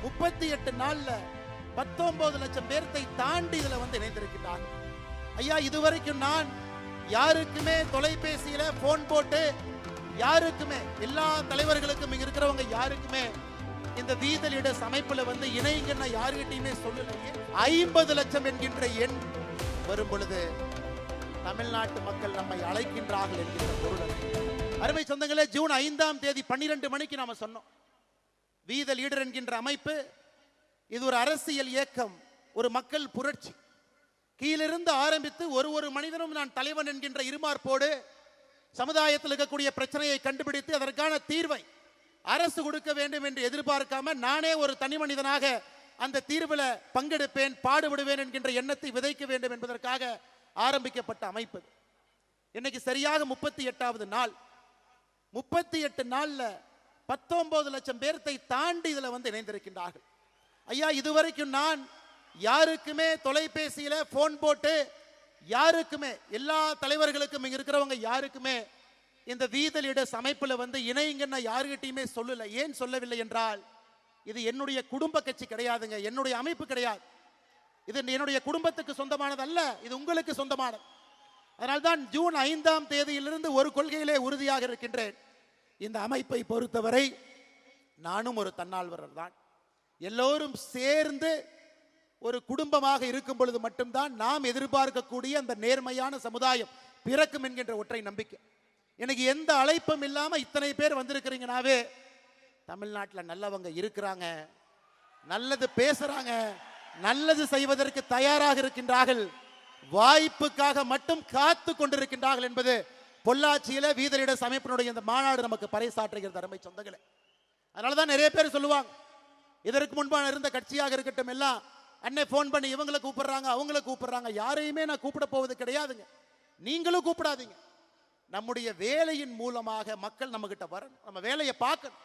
38 நாள்ல 19 லட்சம் பேர்த்தை தாண்டி இதுல வந்து இணைந்திருக்கிறார்கள். ஐயா, இதுவரைக்கும் நான் யாருக்குமே தொலைபேசியில போன் போட்டு யாருக்குமே, எல்லா தலைவர்களுக்கும் இங்க இருக்கிறவங்க யாருக்குமே இந்த வீத லீடர்ஸ் அமைப்புல வந்து இணைங்கன்னு யாருகிட்டையுமே சொல்லலையே. 50 லட்சம் என்கின்ற எண் வரும் பொழுது தமிழ்நாட்டு மக்கள் நம்மை அழைக்கின்றார்கள் என்கின்ற பொருள். அருமை சொந்தங்களே, ஜூன் 5ஆம் தேதி 12 மணிக்கு நாம சொன்னோம், வீத லீடர் என்கின்ற அமைப்பு இது ஒரு அரசியல் இயக்கம், ஒரு மக்கள் புரட்சி. கீழிருந்து ஆரம்பித்து ஒரு மனிதனும் நான் தலைவன் என்கின்ற இருமார்ப்போடு சமுதாயத்தில் இருக்கக்கூடிய பிரச்சனையை கண்டுபிடித்து அதற்கான தீர்வை அரசு கொடுக்க வேண்டும் என்று எதிர்பார்க்காம நானே ஒரு தனி மனிதனாக அந்த தீர்வில் பங்கெடுப்பேன், பாடுபடுவேன் என்கின்ற எண்ணத்தை விதைக்க வேண்டும் என்பதற்காக ஆரம்பிக்கப்பட்ட அமைப்பு. இன்னைக்கு சரியாக 38வது நாள். 38 நாள்ல 19 லட்சம் பேர்த்தை தாண்டி இதுல வந்து இணைந்திருக்கின்றார்கள். ஐயா, இதுவரைக்கும் நான் யாருக்குமே தொலைபேசியில போன் போட்டு யாருக்குமே, எல்லா தலைவர்களுக்கும் இங்க இருக்கிறவங்க யாருக்குமே இந்த வீத லீடர்ஸ் அமைப்புல வந்து இணைங்கன்னு யாருகிட்டையுமே சொல்லல. ஏன் சொல்லவில்லை என்றால், இது என்னுடைய குடும்ப கட்சி கிடையாதுங்க, என்னுடைய அமைப்பு கிடையாது. இது என்னுடைய குடும்பத்துக்கு சொந்தமானது அல்ல, இது உங்களுக்கு சொந்தமானது. அதனால்தான் ஜூன் 5ஆம் தேதியிலிருந்து ஒரு கொள்கையிலே உறுதியாக இருக்கின்றேன். இந்த அமைப்பை பொறுத்தவரை நானும் ஒரு தன்னார்வலர் தான். எல்லோரும் சேர்ந்து ஒரு குடும்பமாக இருக்கும் பொழுது மட்டும்தான் நாம் எதிர்பார்க்கக்கூடிய அந்த நேர்மையான சமுதாயம் பிறக்கும் என்கின்ற ஒற்றை நம்பிக்கை. எனக்கு எந்த அழைப்பும் இல்லாம இத்தனை பேர் வந்திருக்கிறீங்கனாவே தமிழ்நாட்டில் நல்லவங்க இருக்கிறாங்க, நல்லது பேசுறாங்க, நல்லது செய்வதற்கு தயாராக இருக்கின்றார்கள், வாய்ப்புக்காக மட்டும் காத்து கொண்டிருக்கின்றார்கள் என்பது பொள்ளாச்சியில வீத லீடர்ஸ் அமைப்பினுடைய இந்த மாநாடு நமக்கு பறைசாற்றுகிறது. அருமை சொந்தங்களே, அதனாலதான் நிறைய பேர் சொல்லுவாங்க, இதற்கு முன்பான இருந்த கட்சியாக இருக்கட்டும் எல்லாம் அன்னை போன் பண்ணி இவங்களை கூப்பிடுறாங்க அவங்களை கூப்பிடுறாங்க. யாரையுமே நான் கூப்பிட போவது கிடையாதுங்க, நீங்களும் கூப்பிடாதீங்க. நம்முடைய வேலையின் மூலமாக மக்கள் நம்ம கிட்ட வரணும், நம்ம வேலையை பார்க்கணும்.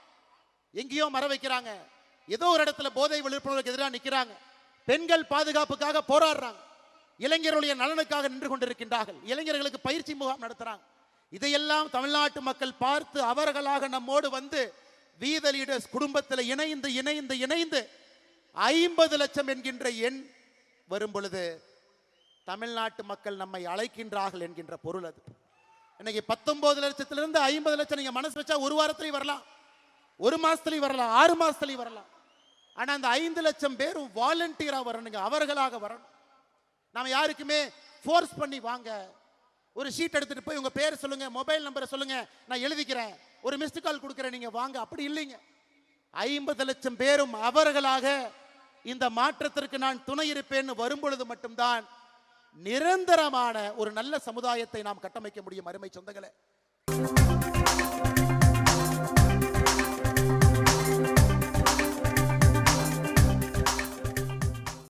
எங்கேயோ மர வைக்கிறாங்க, ஏதோ ஒரு இடத்துல போதை விழிப்புணர்வுக்கு எதிராக நிற்கிறாங்க, பெண்கள் பாதுகாப்புக்காக போராடுறாங்க, இளைஞர்களுடைய நலனுக்காக நின்று கொண்டிருக்கின்றார்கள், இளைஞர்களுக்கு பயிற்சி முகாம் நடத்துறாங்க. இதையெல்லாம் தமிழ்நாட்டு மக்கள் பார்த்து அவர்களாக நம்மோடு வந்து வீத லீடர்ஸ் குடும்பத்தில் இணைந்து இணைந்து இணைந்து 50 லட்சம் என்கின்ற எண் வரும் பொழுது தமிழ்நாட்டு மக்கள் நம்மை அழைக்கின்றார்கள் என்கின்ற பொருள். அது இன்னைக்கு 19 லட்சத்திலிருந்து 50 லட்சம் நீங்க மனசு வச்சா ஒரு வாரத்திலேயே வரலாம், ஒரு மாசத்துலயும் வரலாம், 6 மாசத்துலயும் வரலாம். ஆனா அந்த 5 லட்சம் பேரும் வாலண்டியரா வரணுங்க, அவர்களாக வரணும். நாம யாருக்குமே ஃபோர்ஸ் பண்ணி வாங்க, ஒரு ஷீட் எடுத்துட்டு போய் உங்க பேர் சொல்லுங்க, மொபைல் நம்பரை சொல்லுங்க, நான் எழுதிக்கிறேன், ஒரு மிஸ்டு கால் கொடுக்குறேன், நீங்க வாங்க, அப்படி இல்லைங்க. 50 லட்சம் பேரும் அவர்களாக இந்த மாற்றத்திற்கு நான் துணை இருப்பேன்னு வரும்பொழுது மட்டும்தான் நிரந்தரமான ஒரு நல்ல சமுதாயத்தை நாம் கட்டமைக்க முடியும். அருமை சொந்தங்களே,